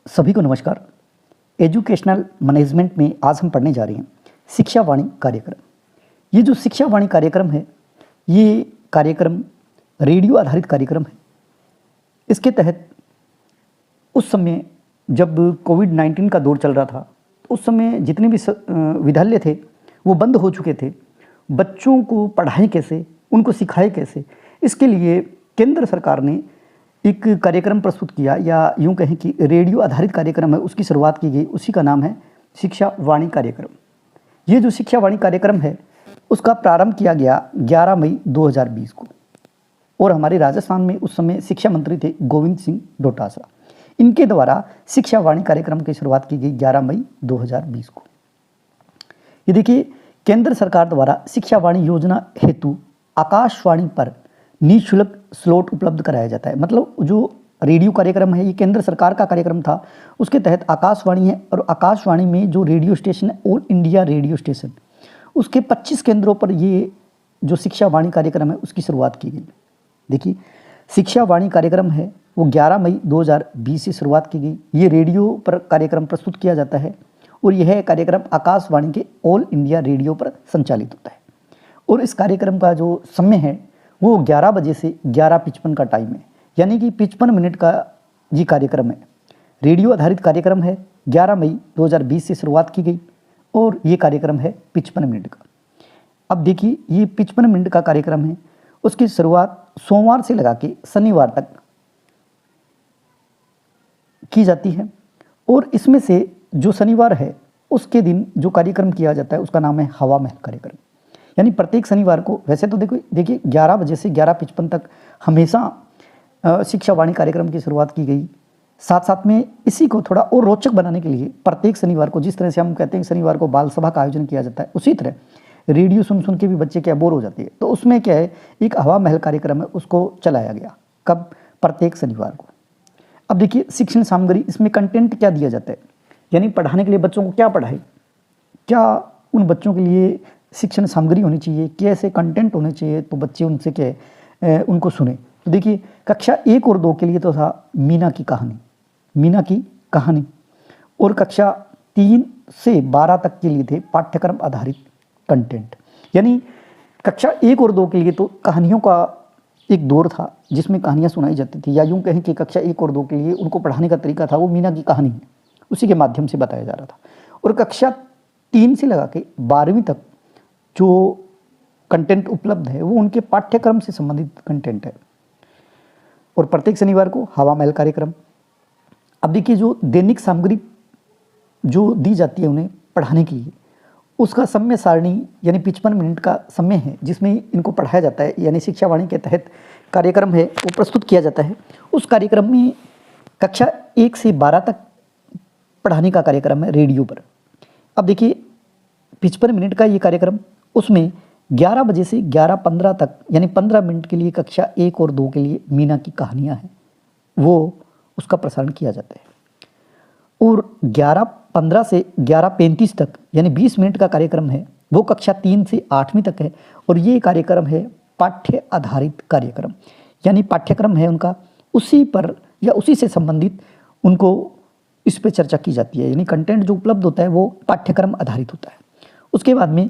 सभी को नमस्कार। एजुकेशनल मैनेजमेंट में आज हम पढ़ने जा रहे हैं शिक्षा वाणी कार्यक्रम। ये जो शिक्षा वाणी कार्यक्रम है, ये कार्यक्रम रेडियो आधारित कार्यक्रम है। इसके तहत उस समय जब कोविड-19 का दौर चल रहा था, उस समय जितने भी विद्यालय थे वो बंद हो चुके थे। बच्चों को पढ़ाएं कैसे, उनको सिखाएं कैसे, इसके लिए केंद्र सरकार ने एक कार्यक्रम प्रस्तुत किया, या यूँ कहें कि रेडियो आधारित कार्यक्रम है, उसकी शुरुआत की गई। उसी का नाम है शिक्षा वाणी कार्यक्रम। ये जो शिक्षा वाणी कार्यक्रम है, उसका प्रारंभ किया गया 11 मई 2020 को, और हमारे राजस्थान में उस समय शिक्षा मंत्री थे गोविंद सिंह डोटासरा। इनके द्वारा शिक्षा वाणी कार्यक्रम की शुरुआत की गई 11 मई 2020 को। ये देखिए, केंद्र सरकार द्वारा शिक्षा वाणी योजना हेतु आकाशवाणी पर निःशुल्क स्लॉट उपलब्ध कराया जाता है। मतलब जो रेडियो कार्यक्रम है, ये केंद्र सरकार का कार्यक्रम था। उसके तहत आकाशवाणी है, और आकाशवाणी में जो रेडियो स्टेशन है, ऑल इंडिया रेडियो स्टेशन, उसके 25 केंद्रों पर ये जो शिक्षा वाणी कार्यक्रम है उसकी शुरुआत की गई। देखिए, शिक्षा वाणी कार्यक्रम है वो 11 मई 2020 से शुरुआत की गई। ये रेडियो पर कार्यक्रम प्रस्तुत किया जाता है, और यह कार्यक्रम आकाशवाणी के ऑल इंडिया रेडियो पर संचालित होता है। और इस कार्यक्रम का जो समय है वो 11 बजे से 11:55 का टाइम है, यानी कि 55 मिनट का ये कार्यक्रम है। रेडियो आधारित कार्यक्रम है, 11 मई 2020 से शुरुआत की गई, और ये कार्यक्रम है 55 मिनट का। अब देखिए, ये 55 मिनट का कार्यक्रम है, उसकी शुरुआत सोमवार से लगा के शनिवार तक की जाती है। और इसमें से जो शनिवार है उसके दिन जो कार्यक्रम किया जाता है उसका नाम है हवा महल कार्यक्रम। यानी प्रत्येक शनिवार को, वैसे तो देखिए 11 बजे से 11:55 तक हमेशा शिक्षा वाणी कार्यक्रम की शुरुआत की गई। साथ साथ में इसी को थोड़ा और रोचक बनाने के लिए प्रत्येक शनिवार को, जिस तरह से हम कहते हैं शनिवार को बाल सभा का आयोजन किया जाता है, उसी तरह रेडियो सुन के भी बच्चे क्या बोर हो जाते हैं, तो उसमें क्या है, एक हवा महल कार्यक्रम है, उसको चलाया गया। कब? प्रत्येक शनिवार को। अब देखिए, शिक्षण सामग्री, इसमें कंटेंट क्या दिया जाता है, यानी पढ़ाने के लिए बच्चों को क्या पढ़ाए, क्या उन बच्चों के लिए शिक्षण सामग्री होनी चाहिए, कैसे कंटेंट होने चाहिए, तो बच्चे उनसे क्या उनको सुने। तो देखिए, कक्षा 1 और 2 के लिए तो था मीना की कहानी, और कक्षा 3 से 12 तक के लिए थे पाठ्यक्रम आधारित कंटेंट। यानी कक्षा 1 और 2 के लिए तो कहानियों का एक दौर था जिसमें कहानियाँ सुनाई जाती थी, या यूँ कहें कि कक्षा 1 और 2 के लिए उनको पढ़ाने का तरीका था वो मीना की कहानी, उसी के माध्यम से बताया जा रहा था। और कक्षा 3 से लगा के 12वीं तक जो कंटेंट उपलब्ध है वो उनके पाठ्यक्रम से संबंधित कंटेंट है। और प्रत्येक शनिवार को हवा महल कार्यक्रम। अब देखिए, जो दैनिक सामग्री जो दी जाती है उन्हें पढ़ाने के लिए, उसका समय सारणी यानी 55 मिनट का समय है जिसमें इनको पढ़ाया जाता है, यानी शिक्षा वाणी के तहत कार्यक्रम है वो प्रस्तुत किया जाता है। उस कार्यक्रम में कक्षा 1 से 12 तक पढ़ाने का कार्यक्रम है रेडियो पर। अब देखिए, 55 मिनट का ये कार्यक्रम, उसमें 11 बजे से 11:15 तक, यानी 15 मिनट के लिए कक्षा 1 और 2 के लिए मीना की कहानियाँ हैं, वो उसका प्रसारण किया जाता है। और 11:15 से 11:35 तक, यानी 20 मिनट का कार्यक्रम है, वो कक्षा 3 से 8वीं तक है। और ये कार्यक्रम है पाठ्य आधारित कार्यक्रम, यानी पाठ्यक्रम है उनका, उसी पर या उसी से संबंधित उनको इस पर चर्चा की जाती है, यानी कंटेंट जो उपलब्ध होता है वो पाठ्यक्रम आधारित होता है। उसके बाद में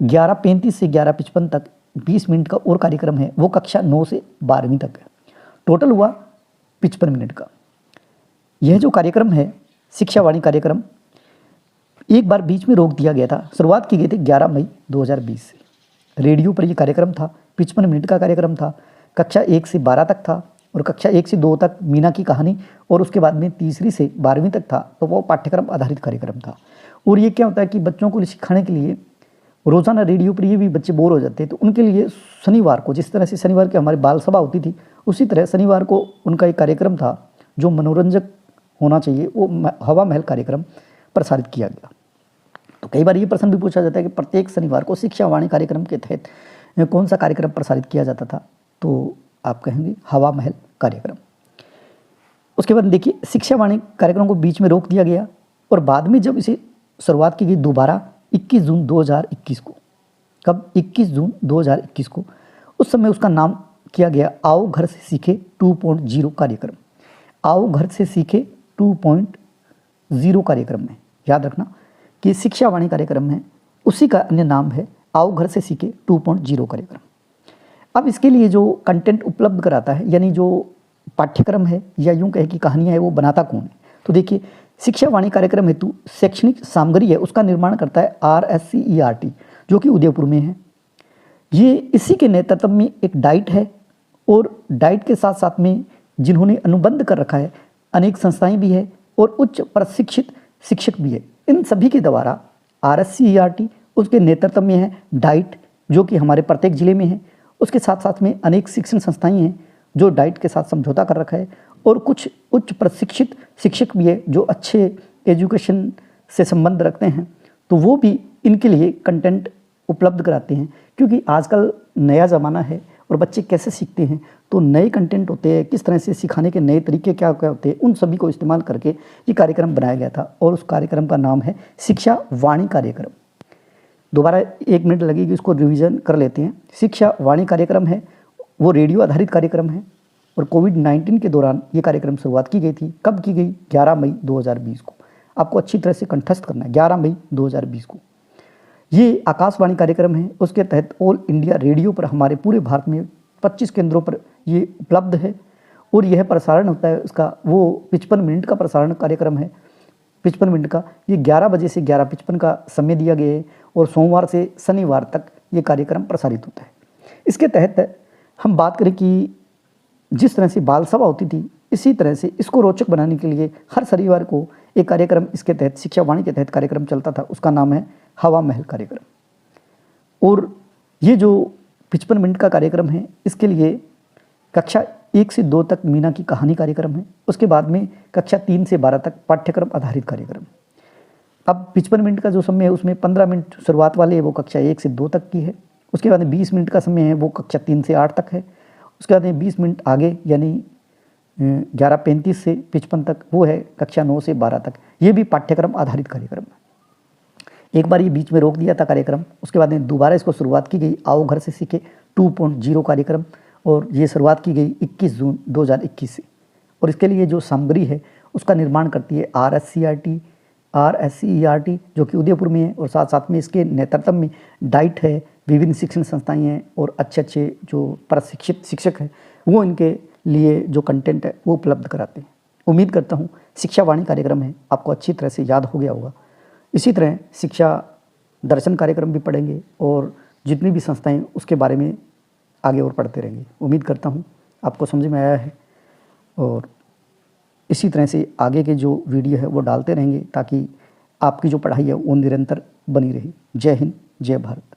11:35 से 11:55 तक 20 मिनट का और कार्यक्रम है, वो कक्षा 9 से 12वीं तक है। टोटल हुआ 55 मिनट का। यह जो कार्यक्रम है शिक्षा वाणी कार्यक्रम, एक बार बीच में रोक दिया गया था। शुरुआत की गई थी 11 मई 2020 से। रेडियो पर यह कार्यक्रम था, 55 मिनट का कार्यक्रम था, कक्षा 1 से 12 तक था, और कक्षा 1 से 2 तक मीना की कहानी, और उसके बाद में तीसरी से 12वीं तक था, तो वो पाठ्यक्रम आधारित कार्यक्रम था। और ये क्या होता है कि बच्चों को सिखाने के लिए रोज़ाना रेडियो पर ये भी बच्चे बोर हो जाते हैं, तो उनके लिए शनिवार को, जिस तरह से शनिवार की हमारी बाल सभा होती थी, उसी तरह शनिवार को उनका एक कार्यक्रम था जो मनोरंजक होना चाहिए, वो हवा महल कार्यक्रम प्रसारित किया गया। तो कई बार ये प्रश्न भी पूछा जाता है कि प्रत्येक शनिवार को शिक्षा वाणी कार्यक्रम के तहत कौन सा कार्यक्रम प्रसारित किया जाता था, तो आप कहेंगे हवा महल कार्यक्रम। उसके बाद देखिए, शिक्षा वाणी कार्यक्रम को बीच में रोक दिया गया, और बाद में जब इसे शुरुआत की गई दोबारा 21 जून 2021 को। कब? 21 जून 2021 को। उस समय उसका नाम किया गया आओ घर से सीखे 2.0 कार्यक्रम। आओ घर से सीखे 2.0 कार्यक्रम में। याद रखना कि शिक्षा वाणी कार्यक्रम है, उसी का अन्य नाम है आओ घर से सीखे 2.0 कार्यक्रम। अब इसके लिए जो कंटेंट उपलब्ध कराता है, यानी जो पाठ्यक्रम है या यूँ कहे कि कहानियाँ है, वो बनाता कौन है? तो देखिए, शिक्षा वाणी कार्यक्रम हेतु शैक्षणिक सामग्री है, उसका निर्माण करता है RSCERT, जो कि उदयपुर में है। ये इसी के नेतृत्व में एक डाइट है, और डाइट के साथ साथ में जिन्होंने अनुबंध कर रखा है अनेक संस्थाएं भी है और उच्च प्रशिक्षित शिक्षक भी है। इन सभी के द्वारा RSCERT, उसके नेतृत्व में है डाइट, जो कि हमारे प्रत्येक जिले में है। उसके साथ साथ में अनेक शिक्षण संस्थाएं हैं जो डाइट के साथ समझौता कर रखा है, और कुछ उच्च प्रशिक्षित शिक्षक भी है जो अच्छे एजुकेशन से संबंध रखते हैं, तो वो भी इनके लिए कंटेंट उपलब्ध कराते हैं। क्योंकि आजकल नया ज़माना है और बच्चे कैसे सीखते हैं, तो नए कंटेंट होते हैं, किस तरह से सिखाने के नए तरीके क्या क्या होते हैं, उन सभी को इस्तेमाल करके ये कार्यक्रम बनाया गया था, और उस कार्यक्रम का नाम है शिक्षा वाणी कार्यक्रम। दोबारा 1 मिनट लगेगी, इसको रिवीजन कर लेते हैं। शिक्षा वाणी कार्यक्रम है, वो रेडियो आधारित कार्यक्रम है, और कोविड-19 के दौरान ये कार्यक्रम शुरुआत की गई थी। कब की गई? 11 मई 2020 को। आपको अच्छी तरह से कंठस्थ करना है, 11 मई 2020 को। ये आकाशवाणी कार्यक्रम है, उसके तहत ऑल इंडिया रेडियो पर हमारे पूरे भारत में 25 केंद्रों पर ये उपलब्ध है, और यह प्रसारण होता है उसका, वो 55 मिनट का प्रसारण कार्यक्रम है, 55 मिनट का। ये 11 बजे से 11:55 का समय दिया गया है, और सोमवार से शनिवार तक ये कार्यक्रम प्रसारित होता है। इसके तहत हम बात करें कि जिस तरह से बाल सभा होती थी, इसी तरह से इसको रोचक बनाने के लिए हर शनिवार को एक कार्यक्रम इसके तहत, शिक्षा वाणी के तहत कार्यक्रम चलता था, उसका नाम है हवा महल कार्यक्रम। और ये जो 55 मिनट का कार्यक्रम है, इसके लिए कक्षा 1 से 2 तक मीना की कहानी कार्यक्रम है, उसके बाद में कक्षा 3 से 12 तक पाठ्यक्रम आधारित कार्यक्रम। अब 55 मिनट का जो समय है, उसमें 15 मिनट शुरुआत वाले है, वो कक्षा 1 से 2 तक की है। उसके बाद में 20 मिनट का समय है, वो कक्षा 3 से 8 तक है। उसके बाद में 20 मिनट आगे, यानी 11:35 से 55 तक, वो है कक्षा 9 से 12 तक। ये भी पाठ्यक्रम आधारित कार्यक्रम है। एक बार ये बीच में रोक दिया था कार्यक्रम, उसके बाद में दोबारा इसको शुरुआत की गई, आओ घर से सीखे 2.0 कार्यक्रम, और ये शुरुआत की गई 21 जून 2021 से। और इसके लिए जो सामग्री है उसका निर्माण करती है RSCERT, जो कि उदयपुर में है, और साथ साथ में इसके नेतृत्व में डाइट है, विभिन्न शिक्षण संस्थाएं हैं, और अच्छे अच्छे जो प्रशिक्षित शिक्षक हैं वो इनके लिए जो कंटेंट है वो उपलब्ध कराते हैं। उम्मीद करता हूँ शिक्षा वाणी कार्यक्रम है आपको अच्छी तरह से याद हो गया होगा। इसी तरह शिक्षा दर्शन कार्यक्रम भी पढ़ेंगे, और जितनी भी संस्थाएं उसके बारे में आगे और पढ़ते रहेंगे। उम्मीद करता हूँ आपको समझ में आया है, और इसी तरह से आगे के जो वीडियो है वो डालते रहेंगे, ताकि आपकी जो पढ़ाई है वो निरंतर बनी रहे। जय हिंद, जय भारत।